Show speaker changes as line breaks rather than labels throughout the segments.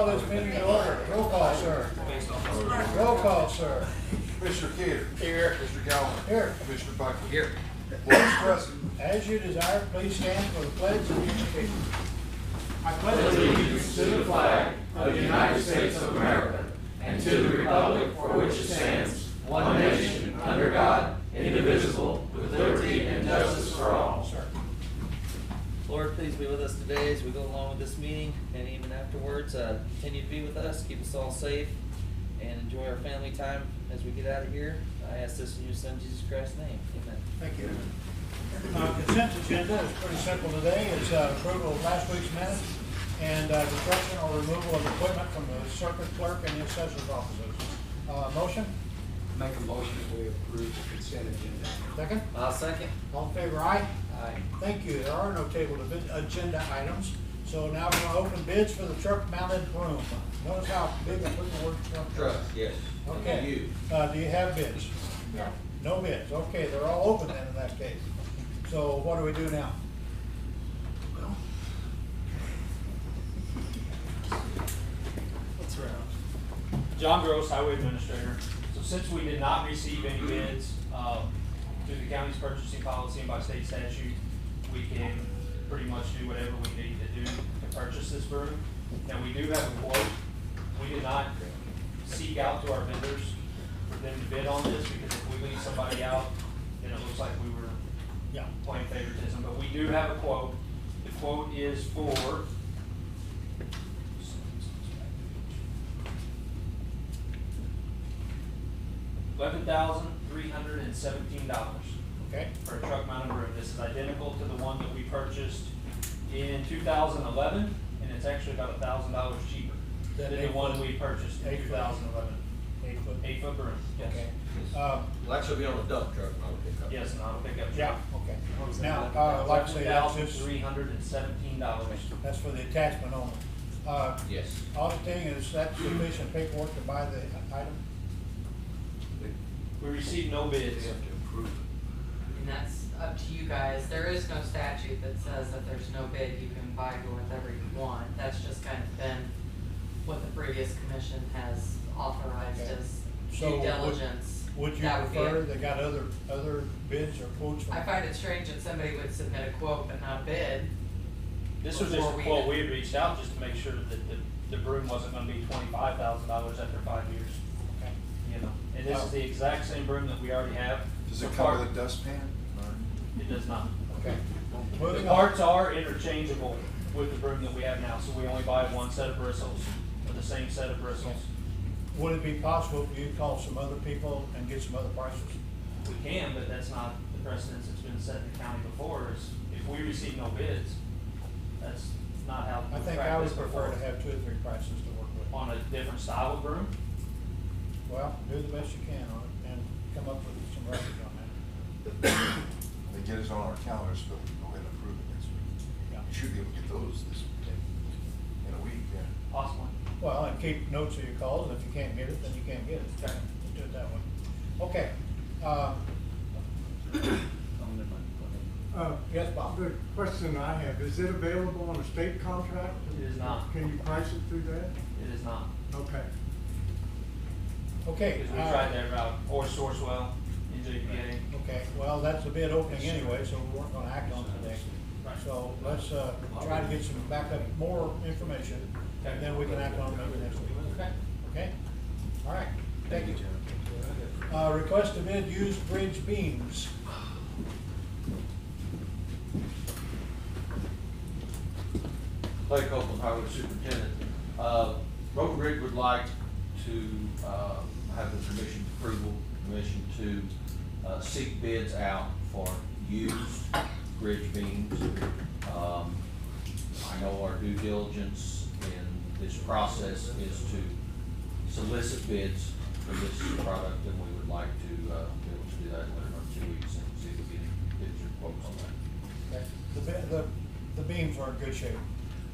call this meeting to order. Roll call, sir. Roll call, sir.
Commissioner Gator.
Here.
Commissioner Gallagher.
Here.
Commissioner Buckley.
Here.
Board present.
As you desire, please stand for the pledge of allegiance. I pledge
Allegiance to the flag of the United States of America and to the republic for which it stands, one nation, under God, indivisible, with liberty and justice for all.
Sir.
Lord, please be with us today as we go along with this meeting and even afterwards. Continue to be with us, keep us all safe, and enjoy our family time as we get out of here. I ask this in your Son, Jesus Christ's name. Amen.
Thank you. Consent agenda is pretty simple today. It's approval of last week's minutes and destruction or removal of equipment from the circuit clerk and the assessor's offices. Motion?
Make a motion that we approve the consent agenda.
Second?
I'll second.
All in favor, aye?
Aye.
Thank you. There are no tabled agenda items. So now we're going to open bids for the truck mounted broom. Notice how big I put the word truck.
Truck, yes.
Okay.
You.
Do you have bids?
No.
No bids. Okay, they're all open then in that case. So what do we do now?
What's around? John Gross, Highway Administrator. So since we did not receive any bids through the county's purchasing policy and by state statute, we can pretty much do whatever we need to do to purchase this broom. Now, we do have a quote. We did not seek out to our vendors for them to bid on this, because if we leave somebody out, then it looks like we were playing favoritism. But we do have a quote. The quote is for $11,317
Okay.
for a truck mounted broom. This is identical to the one that we purchased in 2011, and it's actually about $1,000 cheaper
That
than the
8
one
foot-
we purchased in
8 foot.
2011.
8 foot.
8-foot broom, yes.
Okay.
Will actually be on a dump truck, not a pickup.
Yes, and I'll pick up.
Yeah, okay. Now, like I say, that's just,
$11,317.
that's for the attachment only.
Yes.
Auditing, is that sufficient paperwork to buy the item?
We received no bids.
We have to approve it.
And that's up to you guys. There is no statute that says that there's no bid, you can buy whatever you want. That's just kind of been what the previous commission has authorized
Okay.
as
So
due diligence.
Would you
That be
prefer,
it.
they got other bids or quotes from?
I find it strange that somebody would submit a quote but not a bid.
This was just
Before
a
we
quote,
did-
we had reached out just to make sure that the broom wasn't gonna be $25,000 after 5 years,
Okay.
you know? And this is the exact same broom that we already have.
Does it
The
come
part-
with a dustpan?
It does not.
Okay.
The
Moving on.
parts are interchangeable with the broom that we have now, so we only buy one set of bristles, or the same set of bristles.
Would it be possible for you to call some other people and get some other prices?
We can, but that's not the precedence that's been set in the county before, is if we receive no bids, that's not how
I
we
think I would
practice
prefer
before.
to have 2 or 3 prices to work with.
On a different style of broom.
Well, do the best you can on it and come up with some records on that.
They get us on our calendar, so we can go ahead and approve it next week.
Yeah.
You should be able to get those this weekend, in a week, yeah.
Possibly.
Well, and keep notes of your calls. If you can't get it, then you can't get it. Let's do it that way. Okay. Yes, Bob?
The question I have, is it available on a state contract?
It is not.
Can you price it through that?
It is not.
Okay.
Okay.
Because we tried that route, or Sourcewell in JPA.
Okay, well, that's a bid opening anyway, so we weren't gonna act on it today.
Right.
So let's, try to get some backup, more information, and then we can act on it maybe next week.
Okay.
Okay? All right, thank you. Request to bid used bridge beams.
Clay Copeland, Highway Superintendent. Road and Bridge would like to have the permission to seek bids out for used bridge beams. I know our due diligence in this process is to solicit bids for this product, and we would like to be able to do that in 2 weeks and see if we get any bids or quotes on that.
Okay. The beams are in good shape.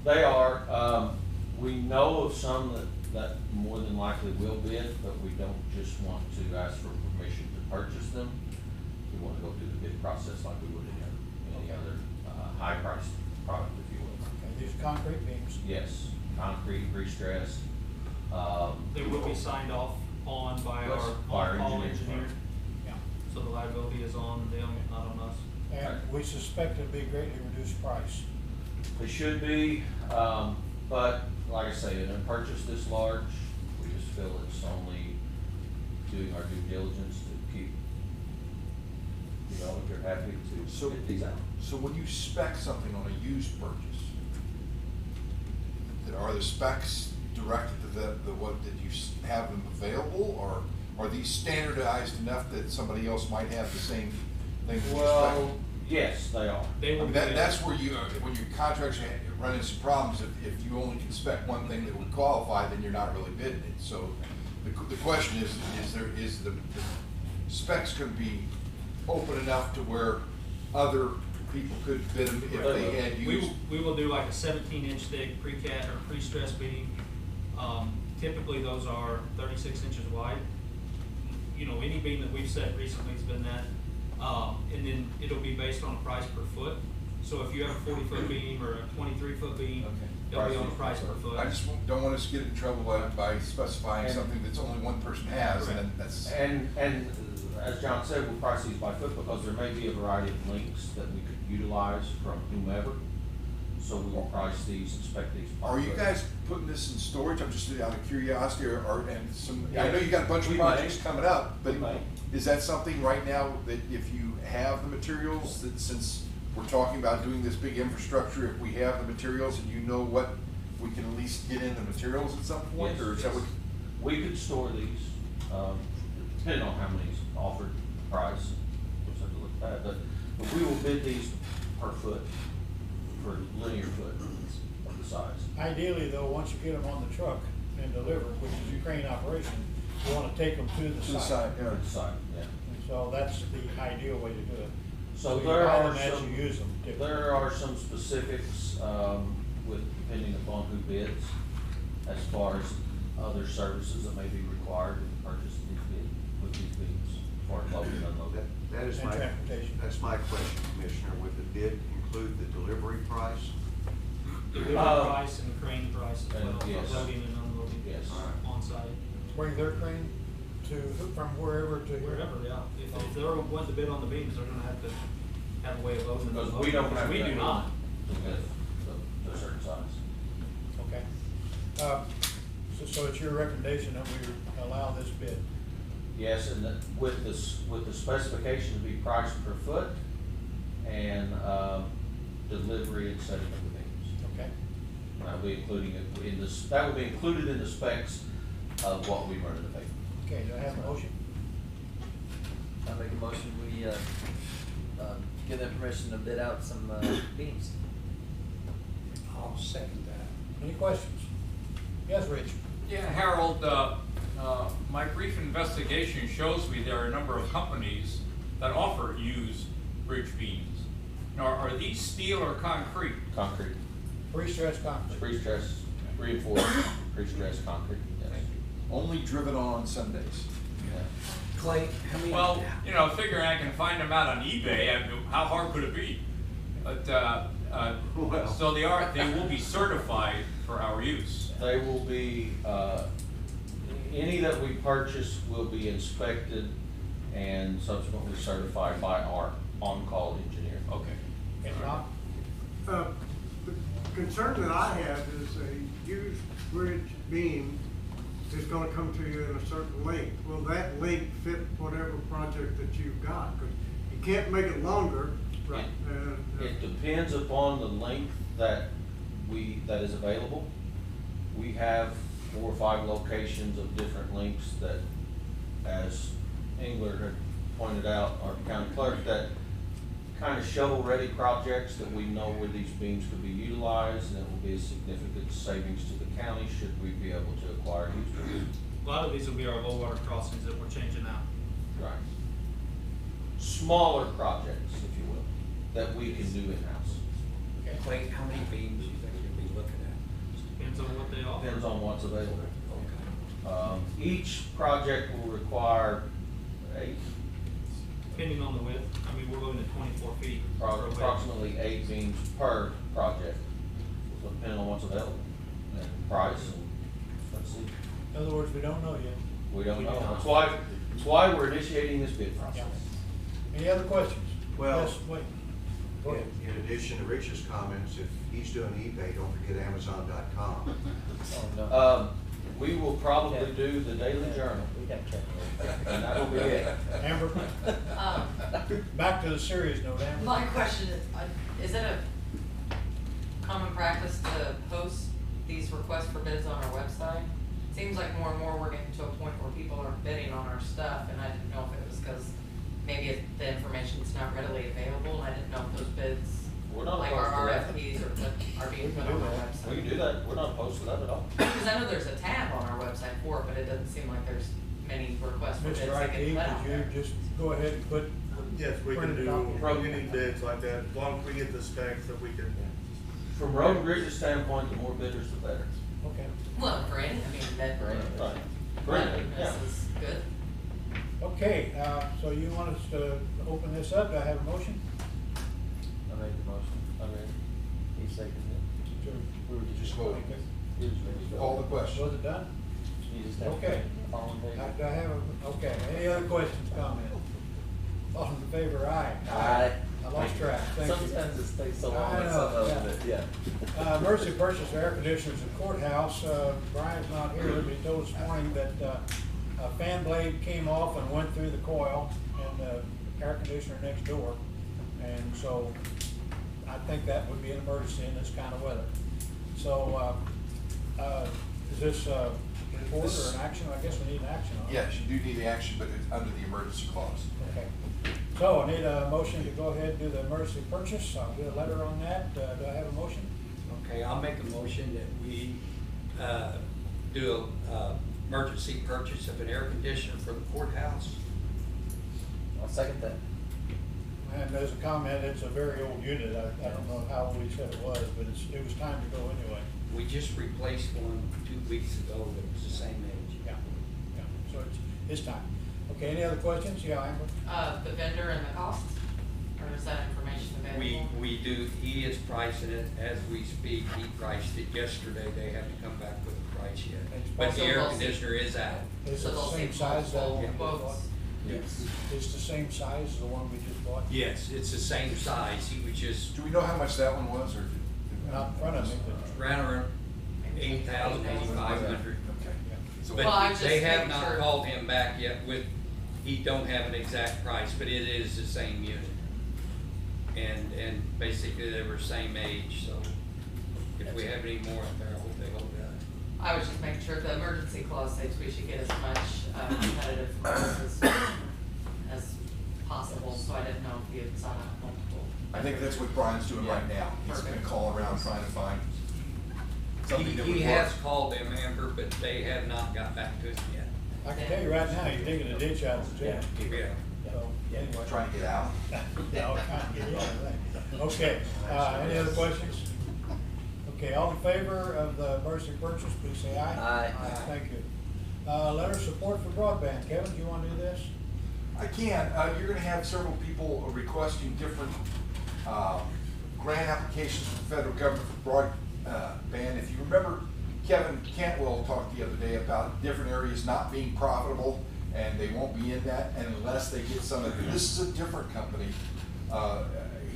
They are. We know of some that more than likely will bid, but we don't just want to ask for permission to purchase them. We want to go through the bid process like we would in any other high-priced product, if you will.
Okay, these are concrete beams.
Yes. concrete, pre-stressed.
They will be signed off on by
Yes,
our
by our
on-call
engineer.
engineer,
Yeah.
so the liability is on them, not on us.
And we suspect it'll be greatly reduced price.
It should be, but like I say, in a purchase this large, we just feel it's only doing our due diligence to keep, you know, if you're happy to
So,
get these out.
so when you spec something on a used purchase, are the specs directed to the what, did you have them available, or are these standardized enough that somebody else might have the same thing? that you
Well,
spec?
yes, they are.
They
I
will
mean,
be.
that's where you, when your contracts run into some problems, if you only can spec one thing that would qualify, then you're not really bidding it. So the question is the specs can be open enough to where other people could bid them if they had used?
We will do like a 17-inch thick pre-cat or pre-stressed beam. Typically, those are 36 inches wide. You know, any beam that we've set recently has been that. And then it'll be based on a price per foot. So if you have a 40-foot beam or a 23-foot beam, it'll be on a price per foot.
I just don't want us to get in trouble by specifying
And-
something that's only one person has, and then that's.
And as John said, we'll price these by foot because there may be a variety of links that we could utilize from whomever. So we will price these, inspect these. by
Are you
foot.
guys putting this in storage? I'm just out of curiosity, and some, I know
Yeah.
you got a bunch of
We
projects
may.
coming up, but
We may.
is that something right now that if you have the materials, that since we're talking about doing this big infrastructure, if we have the materials and you know what, we can at least get in the materials at some point,
Yes,
or is that
yes.
what?
We could store these, depending on how many's offered, price, we'll just have to look at that, but we will bid these per foot, for linear foot of the size.
Ideally, though, once you get them on the truck and delivered, which is your crane operation, you wanna take them to the
To the
site.
side, yeah.
Per side, yeah.
And so that's the ideal way to do it.
So
you
there
buy
are
them as
some,
you use them, typically.
there are some specifics, with, depending upon who bids, as far as other services that may be required to purchase these bids, with these bids, as far as loading and unloading.
That is
And
my,
transportation.
that's my question, Commissioner. Would the bid include the delivery price?
Delivery price and crane price as well, for
yes.
loading and unloading.
Yes.
On site.
Bring their crane from wherever to here.
Wherever, yeah. If they're wanting to bid on the beams, they're gonna have to have a way of loading them.
Because we don't have.
We
that
do not.
To a certain size.
Okay. So it's your recommendation that we allow this bid?
Yes, and that with the specification to be priced per foot and, delivery and setting of the beams.
Okay.
I'll be including it in this, that will be included in the specs of what we run in the paper.
Okay, do I have a motion?
I make a motion, we, give them permission to bid out some, beams.
I'll second that.
Any questions? Yes, Rich?
Yeah, Harold, my brief investigation shows me there are a number of companies that offer used bridge beams. Now, are these steel or concrete?
Concrete,
Pre-stressed concrete.
pre-stressed, reinforced, pre-stressed concrete, yes.
Only driven on Sundays.
Yeah.
Clay, how many?
Well, you know, figuring I can find them out on eBay, how hard could it be? But,
Well.
so they will be certified for our use.
They will be, any that we purchase will be inspected and subsequently certified by our on-call engineer.
Okay.
And not,
The concern that I have is a used bridge beam is gonna come to you in a certain length. Will that length fit whatever project that you've got? 'Cause you can't make it longer.
Right.
It depends upon the length that is available. We have 4 or 5 locations of different lengths that, as Engler had pointed out, our county clerk, that kind of shovel-ready projects that we know where these beams could be utilized, and it will be a significant savings to the county should we be able to acquire these beams.
A lot of these will be our low water crossings that we're changing out.
Right. Smaller projects, if you will, that we can do in-house.
okay.
Clay, how many beams do you think you'll be looking at?
Depends on what they offer.
Depends on what's available.
Okay.
Each project will require 8,
Depending on the width, I mean, we're looking at 24 feet. for a width.
approximately 8 beams per project, so depending on what's available. and price, and let's see.
In other words, we don't know yet.
We don't
We
know.
do not.
That's why we're initiating this bid process.
Any other questions?
Well,
Yes, wait. Go ahead.
In addition to Rich's comments, if he's doing eBay, don't forget Amazon.com.
Oh, no.
We will probably do the Daily Journal,
We got to check.
and that will be it.
Amber, back to the serious note, Amber.
My question is it a common practice to post these requests for bids on our website? Seems like more and more we're getting to a point where people are bidding on our stuff, and I didn't know if it was because maybe the information's not readily available, and I didn't know if those bids,
We're not
like
opposed to
our
that.
RFPs are being
We can
put on
do
our
that.
website.
We can do that, we're not opposed to that at all.
Because I know there's a tab on our website for it, but it doesn't seem like there's many requests for bids
Mr.
that
IT,
get put out
could you
there.
just go ahead and put,
Yes, we can
Printed
do
copy.
any bids like that, as long as we get the specs that we can.
From Road and Bridge's standpoint, the more bidders, the better.
okay.
Well, for any, I mean, that,
Right.
this is good.
Okay, so you want us to open this up? Do I have a motion?
I made the motion. I mean, he seconded it.
Sure.
We were
Just vote.
He was ready to
Call the
vote.
question.
Was it done?
You just have to
Okay.
all in favor.
Do I have a, okay, any other questions, comments? All in favor, aye?
Aye.
I lost track, thank you.
Sometimes it takes so long
I
with
know,
some of them,
yeah.
that, yeah.
Emergency purchase of air conditioners at courthouse, Brian's not here, but he told us this morning that, a fan blade came off and went through the coil in the air conditioner next door. And so, I think that would be an emergency in this kind of weather. So, is this a report or an action? I guess we need an action on it.
Yes, you do need the action, but it's under the emergency clause.
Okay. So I need a motion to go ahead and do the emergency purchase. I'll do a letter on that. Do I have a motion?
Okay, I'll make a motion that we do a emergency purchase of an air conditioner for the courthouse.
I'll second that.
And there's a comment, it's a very old unit. I don't know how old he said it was, but it was time to go anyway.
We just replaced one 2 weeks ago that was the same age.
Yeah, yeah. So it's time. Okay, any other questions? Yeah, Amber?
The vendor and the cost, or is that information available?
We do, he is pricing it as we speak. He priced it yesterday. They haven't come back with a price yet. But the air conditioner is out.
Is
So
it the
they'll
same
see
size as the
multiple
one we just bought?
quotes.
Yes.
It's the same size as the one we just bought?
Yes, it's the same size. He was just
Do we know how much that one was, or?
Not in front of me, but.
around 8,000, 8,500.
Okay.
Yeah.
So
Well, I
But
was
they
just
have
making
not
sure.
called him back yet with, he don't have an exact price, but it is the same unit. And basically they were same age, so if we have any more up there, I hope they hold that.
I was just making sure the emergency clause states we should get as much competitive prices as possible, so I didn't know if you had signed up multiple.
I think that's what Brian's doing right now. He's gonna call around trying to find something that would
He
work.
has called them, Amber, but they have not got back to him yet.
I can tell you right now, you're digging a ditch out of the jail.
Yeah.
So, anyway.
Trying to get out.
No, trying to get in, I think. Okay, any other questions? Okay, all in favor of the emergency purchase, please say aye.
Aye.
Thank you. Letter of support for broadband. Kevin, do you want to do this?
I can. You're gonna have several people requesting different, grant applications from the federal government for broadband. If you remember, Kevin Cantwell talked the other day about different areas not being profitable, and they won't be in that unless they get some of it. This is a different company,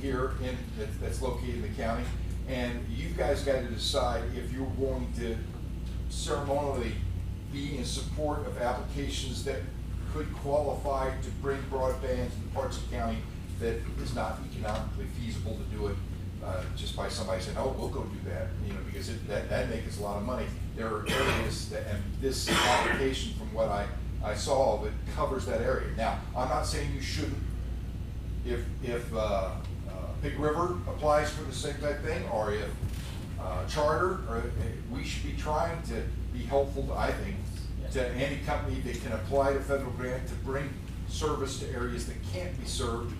here that's located in the county. And you guys gotta decide if you're going to ceremonially be in support of applications that could qualify to bring broadband to the parts of the county that is not economically feasible to do it, just by somebody saying, oh, we'll go do that, you know, because that makes us a lot of money. There are areas that, and this application, from what I saw of it, covers that area. Now, I'm not saying you shouldn't, if Big River applies for the same type thing, or if Charter, or we should be trying to be helpful, I think, to any company that can apply to federal grant to bring service to areas that can't be served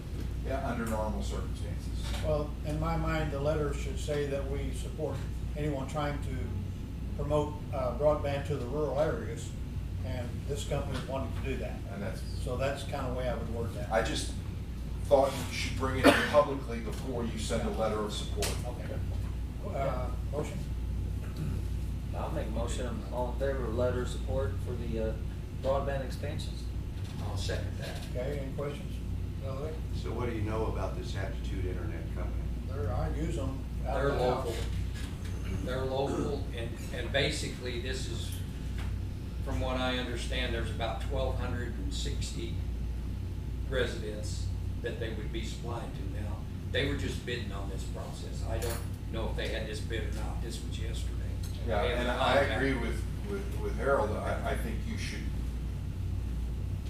under normal circumstances.
Well, in my mind, the letter should say that we support anyone trying to promote broadband to the rural areas, and this company is wanting to do that.
And
So that's kind of the way I would word that.
I just thought you should bring it in publicly before you send a letter of support.
Okay. Motion?
I'll make a motion, I'm all in favor of letter of support for the broadband expansions.
I'll second that.
Okay, any questions? No,
So what do you know about this Aptitude Internet company?
I use them. out
They're
of the house.
local. They're local, and basically, this is, from what I understand, there's about 1,260 residents that they would be supplying to now. They were just bidding on this process. I don't know if they had this bid or not. This was yesterday.
Yeah,
They
and
haven't
I
contacted-
agree with Harold. I think you should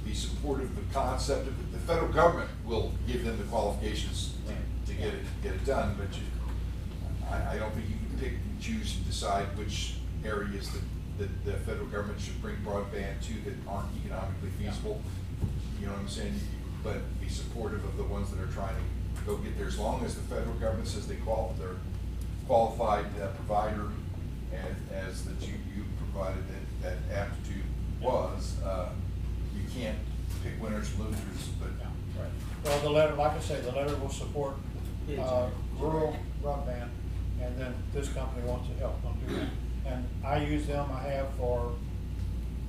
be supportive of the concept of it. The federal government will give them the qualifications to get it done, but I don't think you can pick and choose and decide which areas that the federal government should bring broadband to that aren't economically feasible. You know what I'm saying? But be supportive of the ones that are trying to go get there, as long as the federal government says they're qualified provider, as that you provided that Aptitude was. You can't pick winners and losers, but.
Right. Well, the letter, like I say, the letter will support
Yeah,
rural broadband, and then this company wants to help them do that. And I use them, I have for,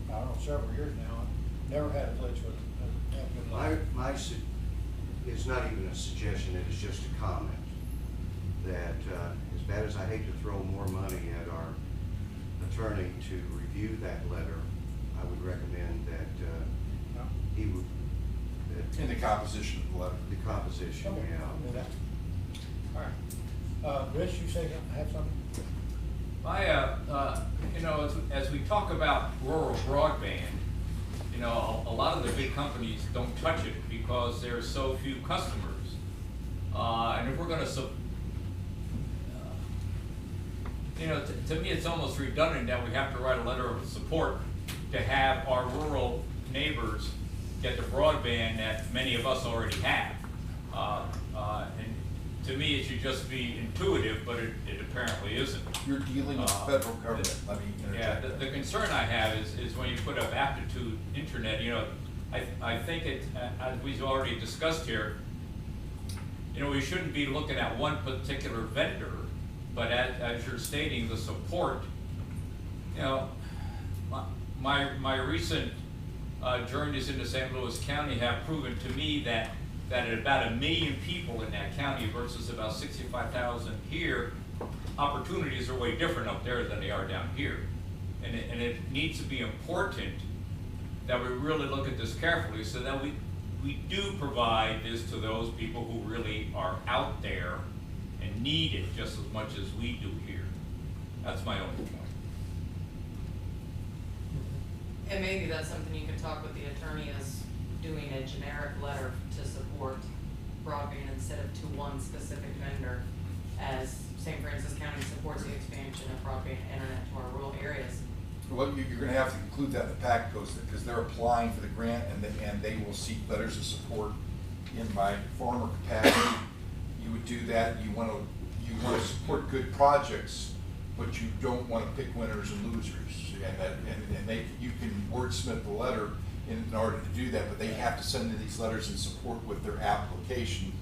I don't know, several years now. I've never had a glitch with them.
It's not even a suggestion, it is just a comment, that as bad as I hate to throw more money at our attorney to review that letter, I would recommend that he would,
In the composition of the letter.
the composition,
Okay,
yeah.
I'll do that. All right. Rich, you say you have something?
You know, as we talk about rural broadband, you know, a lot of the big companies don't touch it because there's so few customers. And if we're gonna, you know, to me, it's almost redundant that we have to write a letter of support to have our rural neighbors get the broadband that many of us already have. And to me, it should just be intuitive, but it apparently isn't.
You're dealing with the federal government, let me
Yeah,
interject.
the concern I have is when you put up Aptitude Internet, you know, I think it, as we've already discussed here, you know, we shouldn't be looking at one particular vendor, but as you're stating, the support, you know, my recent journeys into St. Louis County have proven to me that at about 1 million people in that county versus about 65,000 here, opportunities are way different up there than they are down here. And it needs to be important that we really look at this carefully so that we do provide this to those people who really are out there and need it just as much as we do here. That's my only point.
And maybe that's something you could talk with the attorney, is doing a generic letter to support broadband instead of to one specific vendor, as St. Francis County supports the expansion of broadband internet to our rural areas.
Well, you're gonna have to include that in the pack goes, because they're applying for the grant and they will seek letters of support in my former capacity. You would do that, you wanna support good projects, but you don't wanna pick winners and losers. And you can wordsmith the letter in order to do that, but they have to send in these letters in support with their application,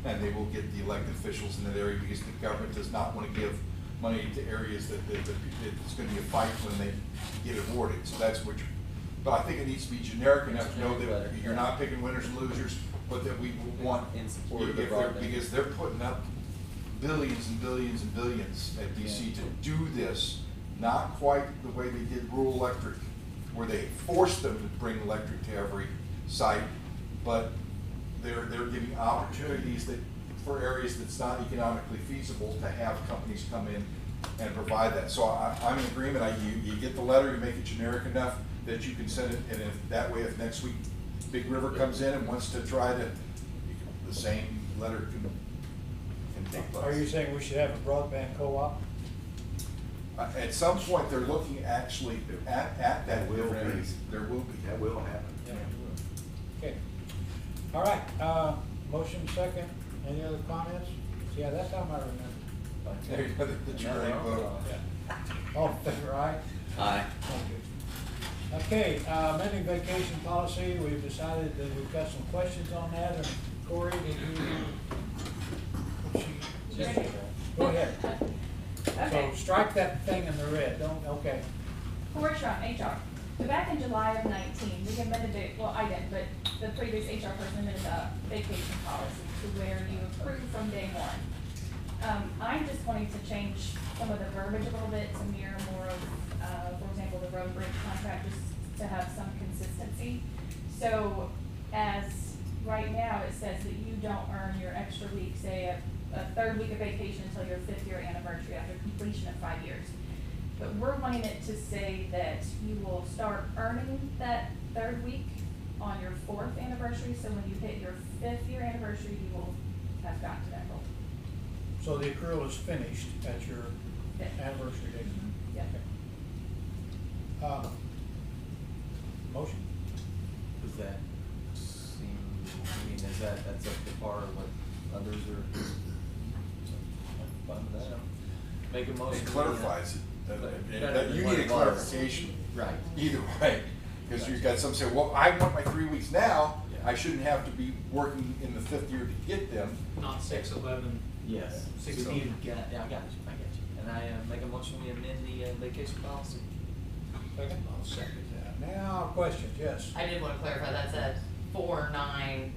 and they will get the elected officials in that area, because the government does not want to give money to areas that it's going to be a fight when they get awarded. So that's what but I think it needs to be generic enough to know that you're not picking winners and losers, but that we want
In support of the broadband.
because they're putting up billions and billions and billions at DC to do this, not quite the way they did rural electric, where they forced them to bring electric to every site, but they're giving opportunities that for areas that's not economically feasible to have companies come in and provide that. So I'm in agreement. You get the letter, you make it generic enough that you can send it, and if that way, if next week Big River comes in and wants to try to, the same letter can take place.
Are you saying we should have a broadband co-op?
At some point, they're looking actually at that.
There will be.
There will be.
That will happen.
Yeah. Okay. All right, motion second. Any other comments? Yeah, that time I remember.
There you go, the jury vote.
Yeah. All in favor, aye?
Aye.
Thank you. Okay, amending vacation policy, we've decided that we've got some questions on that, and Corey, did you? Go ahead.
Okay.
So strike that thing in the red, don't, okay.
For HR, so back in July of 19, we amended it, well, I didn't, but the previous HR person amended the vacation policy to where you accrue from day one. I'm just wanting to change some of the verbiage a little bit to mirror more of, for example, the road and bridge contract, just to have some consistency. So as right now, it says that you don't earn your extra week, say a third week of vacation until your 5th year anniversary after completion of 5 years. But we're wanting it to say that you will start earning that third week on your 4th anniversary, so when you hit your 5th year anniversary, you will have gotten to that goal.
So the accrual is finished at your
5th.
anniversary date?
Yeah.
Okay. Motion?
Does that seem, I mean, is that's up to par what others are, fine with that? Make a motion.
It clarifies it.
Better
That
than
you
what
need a
it was.
clarification.
Right.
Either way, because you've got some say, well, I want my 3 weeks now, I shouldn't have to be working in the 5th year to get them.
Not 6/11.
Yes.
Six
So
of
you
them.
got, yeah, I got you. And I make a motion, we amend the vacation policy.
Second? I'll second that. Now, questions, yes.
I did wanna clarify, that's at 4, 9,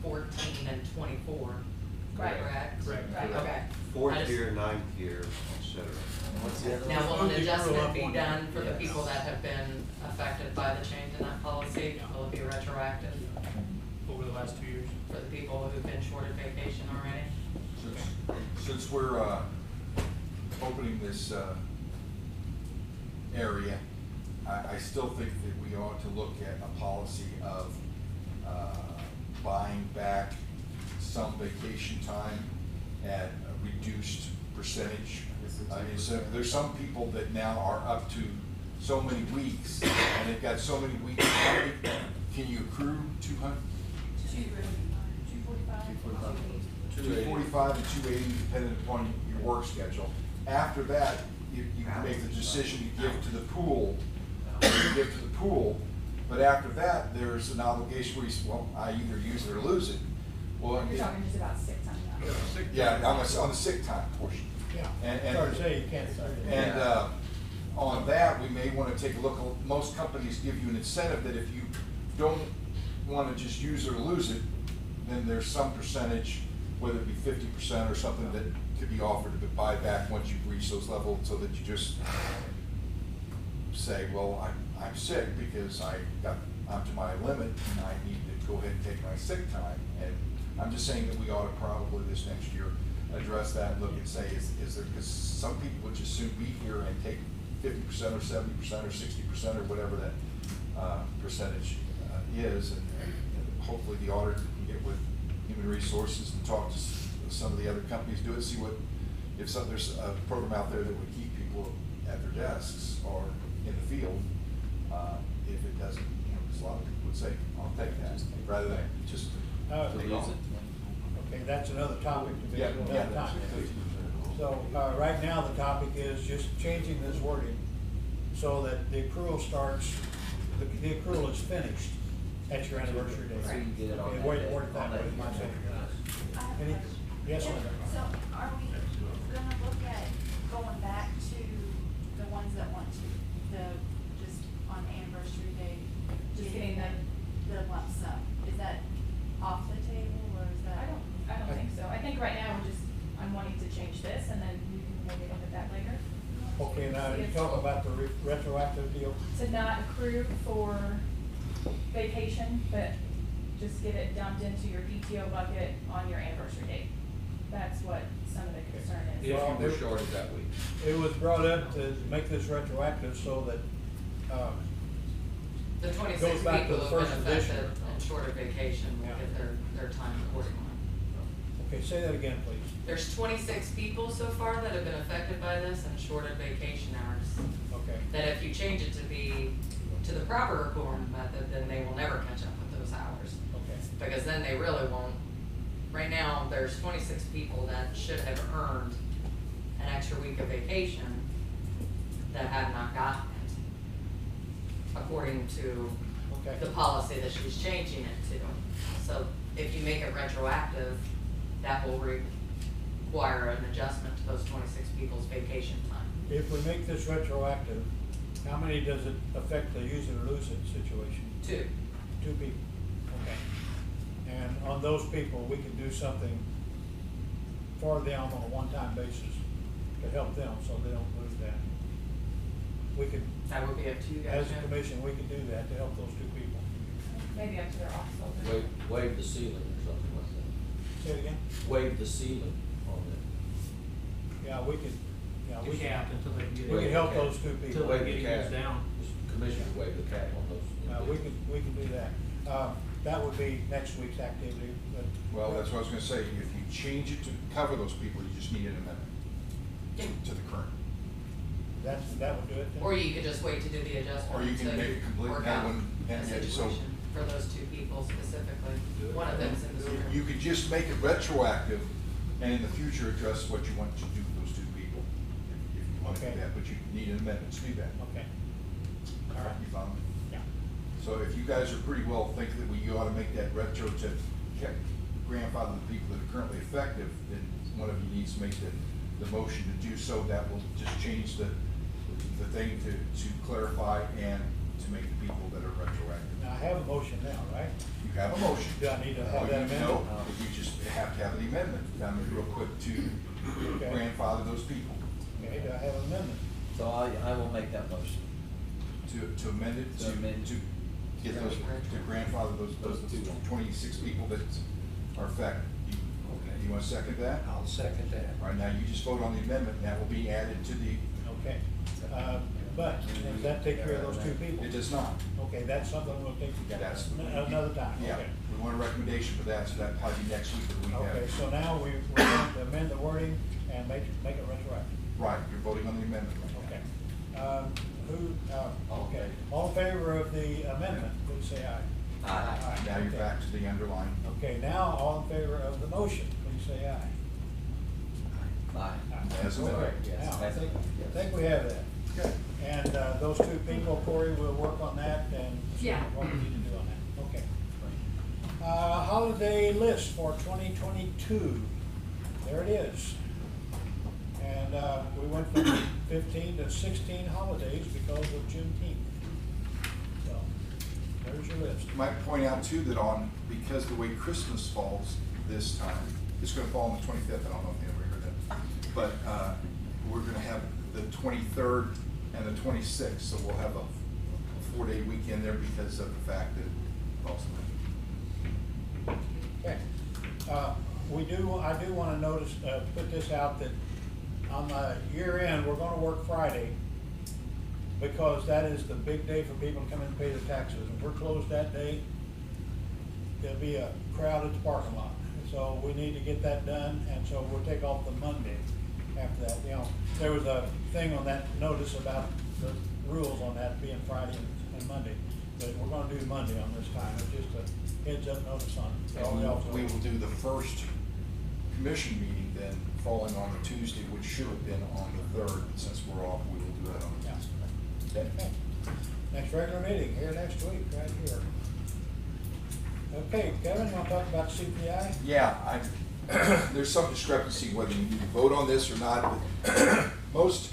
14, and 24,
Right.
correct?
Correct.
Right.
Okay. I
4th
just-
year, 9th year, et cetera.
And what's the other one?
Now, will
Move
an
the accrual
adjustment
up
be
one
done
year.
for the
Yes.
people that have been affected by the change in that policy? Will it be retroactive
Over the last 2 years.
for the people who've been shorted vacation already?
Since we're opening this area, I still think that we ought to look at a policy of buying back some vacation time at a reduced percentage. I mean, so there's some people that now are up to so many weeks, and they've got so many weeks. Can you accrue 200?
245.
245 and 280, depending upon your work schedule. After that, you can make the decision to give to the pool, but after that, there's an obligation where you say, well, I either use it or lose it. Well,
You're talking just about sick time now.
yeah, on the sick time portion.
Yeah.
And-
Sorry to say, you can't say that.
And on that, we may want to take a look. Most companies give you an incentive that if you don't want to just use it or lose it, then there's some percentage, whether it be 50% or something, that could be offered to buy back once you've reached those levels, so that you just say, well, I'm sick because I'm to my limit and I need to go ahead and take my sick time. And I'm just saying that we ought to probably this next year address that and look and say, is there, because some people would just soon be here and take 50% or 70% or 60% or whatever that percentage is, and hopefully the auditor can get with Human Resources and talk to some of the other companies, do it, see what, if there's a program out there that would keep people at their desks or in the field. If it doesn't, because a lot of people would say, I'll take that, rather than just
Uh,
take off.
Okay, that's another topic to be
Yeah,
another
yeah.
time. So, right now, the topic is just changing this wording so that the accrual starts, the accrual is finished at your anniversary date.
So you can get it on
Okay,
that
wait,
day,
word that
on that
way,
day.
might say.
I have a
Any-
question.
Yes,
Yeah,
Linda?
So are we gonna look at going back to the ones that want to, just on anniversary day?
Just getting
the lump sum? Is that off the table or is that?
I don't think so. I think right now I'm wanting to change this and then we can maybe look at that later.
Okay, now you talk about the retroactive deal.
To not accrue for vacation, but just get it dumped into your PTO bucket on your anniversary date. That's what some of the concern
If
is.
you
Well,
were shorted that week.
It was brought up to make this retroactive so that,
The 26
Goes back to
people
the
who've been
first edition.
affected and shorter vacation will
Yeah.
get their time accordingly.
okay, say that again, please.
There's 26 people so far that have been affected by this and shorted vacation hours.
Okay.
That if you change it to the proper accrual method, then they will never catch up with those hours.
Okay.
Because then they really won't. Right now, there's 26 people that should have earned an extra week of vacation that have not gotten it, according to
Okay.
the policy that she's changing it to. So if you make it retroactive, that will require an adjustment to those 26 people's vacation time.
If we make this retroactive, how many does it affect the use it or lose it situation?
2.
2 people, okay. And on those people, we can do something for them on a one-time basis to help them so they don't lose that. We could,
That would be up to you guys.
as a
Jim.
commission, we could do that to help those 2 people.
Maybe up to their office.
Waive the ceiling or something like that.
Say it again?
Waive the ceiling on it.
Yeah, we could, yeah, we
The
could,
cap until they get it.
we could help those 2
Until
people.
they
Waive
get
the
it
cap.
used down.
Just Commission waive the cap on those.
We can do that. That would be next week's activity, but.
Well, that's what I was gonna say, if you change it to cover those people, you just need an amendment to the current.
That would do it then?
Or you could just wait to do the adjustment
Or you can
until
make a complete
work
new
out
one,
a
and yeah, so-
situation for those 2 people specifically. One of them's in the sewer.
You could just make it retroactive, and in the future address what you want to do with those 2 people, if you want to
Okay.
do that, but you need an amendment to do that.
Okay. All right.
You follow me?
Yeah.
So if you guys are pretty well think that we ought to make that retro to grandfather the people that are currently effective, then one of you needs to make the motion to do so. That will just change the thing to clarify and to make the people that are retroactive.
Now, I have a motion now, right?
You have a motion.
Do I need to have
All
that
you
amended?
know, you just have to have the amendment done real quick to
Okay.
grandfather those people.
Okay, do I have an amendment?
So I will make that motion.
To amend it,
To amend.
to get those, to grandfather those 26 people that are affected. You want to second that?
I'll second that.
All right, now you just vote on the amendment, and that will be added to the,
Okay. But does that take care of those 2 people?
it does not.
Okay, that's something we'll take
That's.
another time,
Yeah,
okay.
we want a recommendation for that, so that'll probably be next week or the week after.
Okay, so now we're going to amend the wording and make it retroactive.
Right, you're voting on the amendment.
Okay. Okay, all in favor of the amendment, please say aye.
Aye.
Now you're
Okay.
back to the underlying.
Okay, now, all in favor of the motion, please say aye.
Aye.
As amended.
Okay,
Yes.
now, I think we have that.
Okay.
And those 2 people, Corey, will work on that and see
Yeah.
what we need to do on that. Okay. Holiday list for 2022. There it is. And we went from 15 to 16 holidays because of Juneteenth. So, there's your list.
Might point out too that because the way Christmas falls this time, it's gonna fall on the 25th, I don't know if you ever heard that. But, we're gonna have the 23rd and the 26th, so we'll have a 4-day weekend there because of the fact that it falls on.
Okay. I do want to notice, put this out that on the year end, we're going to work Friday because that is the big day for people to come in and pay their taxes. If we're closed that day, there'll be a crowd at the parking lot. So we need to get that done, and so we'll take off the Monday after that. You know, there was a thing on that notice about the rules on that being Friday and Monday, but we're going to do Monday on this time. It's just a heads up notice on it. for all the
And
officers.
we will do the first commission meeting then falling on a Tuesday, which should have been on the 3rd. Since we're off, we will do that on the Tuesday.
Okay. Next regular meeting, here next week, right here. Okay, Kevin, you want to talk about CPI?
Yeah, there's some discrepancy whether you need to vote on this or not, but most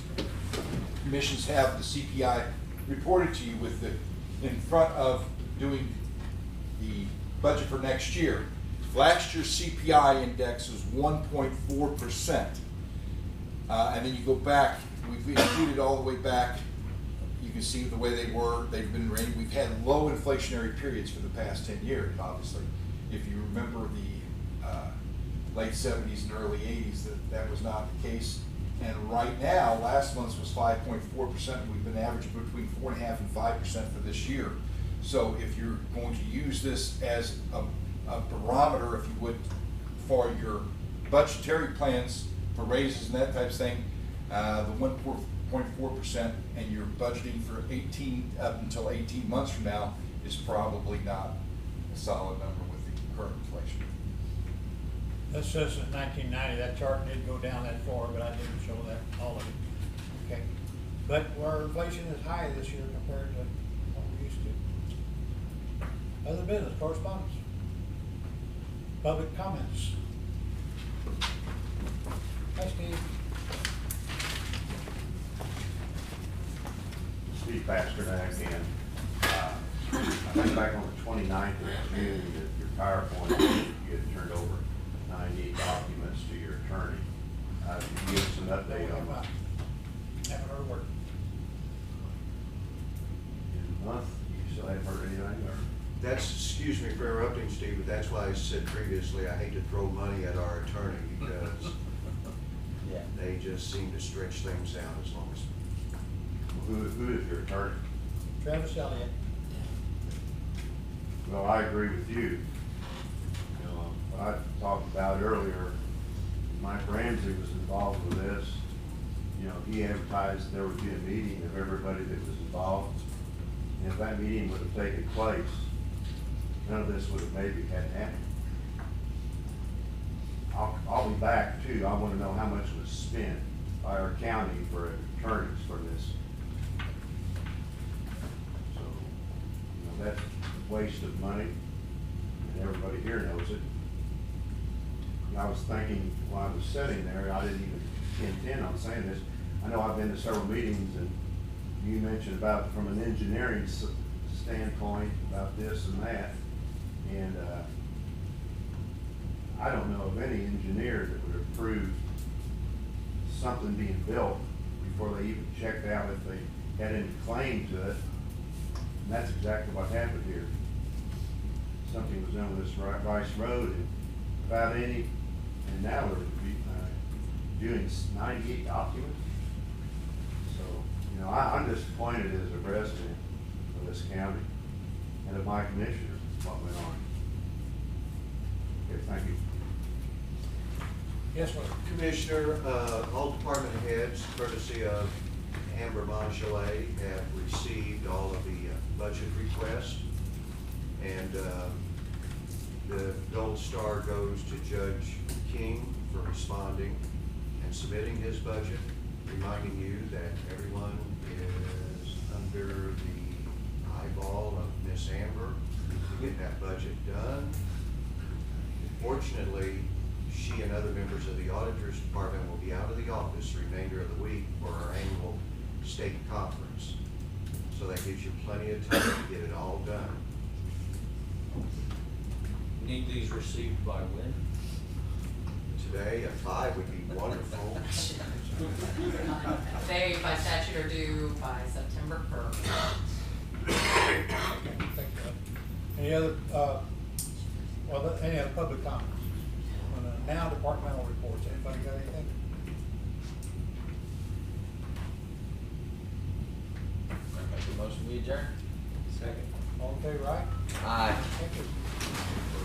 commissions have the CPI reported to you with in front of doing the budget for next year. Last year's CPI index was 1.4%. And then you go back, we've included all the way back. You can see the way they were, they've been ranging. We've had low inflationary periods for the past 10 years, obviously. If you remember the late 70s and early 80s, that was not the case. And right now, last month's was 5.4%. We've been averaging between 4.5% and 5% for this year. So if you're going to use this as a barometer, if you would, for your budgetary plans for raises and that type of thing, the 1.4% and you're budgeting for up until 18 months from now is probably not a solid number with the current inflation.
This says in 1990, that chart did go down that far, but I didn't show that, all of it. Okay. But our inflation is high this year compared to what we used to. Other business, correspondence. Public comments. Hi, Steve.
Steve Pasternak again. I think back on the 29th of June, that your PowerPoint, you had turned over 98 documents to your attorney. Can you give us an update on that?
Haven't heard a word.
In a month, you still haven't heard anything, or?
That's, excuse me for interrupting, Steve, but that's why I said previously, I hate to throw money at our attorney because
Yeah.
they just seem to stretch things out as long as.
Who is your attorney?
Travis Elliott.
Well, I agree with you. You know, I talked about earlier, Mike Ramsey was involved with this. You know, he advertised there would be a meeting of everybody that was involved. And if that meeting would have taken place, none of this would have maybe had happened. I'll be back too. I want to know how much was spent by our county for attorneys for this. So, you know, that's a waste of money, and everybody here knows it. And I was thinking while I was sitting there, I didn't even intend on saying this. I know I've been to several meetings, and you mentioned about from an engineering standpoint about this and that, and I don't know of any engineer that would approve something being built before they even checked out if they had any claim to it. And that's exactly what happened here. Something was done with this Rice Road and without any, and now we're doing 98 documents. So, you know, I'm disappointed as a resident of this county and of my commissioners what went on. Okay, thank you.
Yes, sir.
Commissioner, all department heads, courtesy of Amber Monchelet, have received all of the budget requests. And the gold star goes to Judge King for responding and submitting his budget, reminding you that everyone is under the eyeball of Miss Amber to get that budget done. Fortunately, she and other members of the auditor's department will be out of the office the remainder of the week for our annual state conference. So that gives you plenty of time to get it all done.
Need these received by when?
Today at 5 would be wonderful.
They, by statute, are due by September 1st.
Any other, any other public comments? On the now departmental reports, anybody got anything?
Make a motion, we adjourn.
All in favor, aye?
Aye.
Thank you.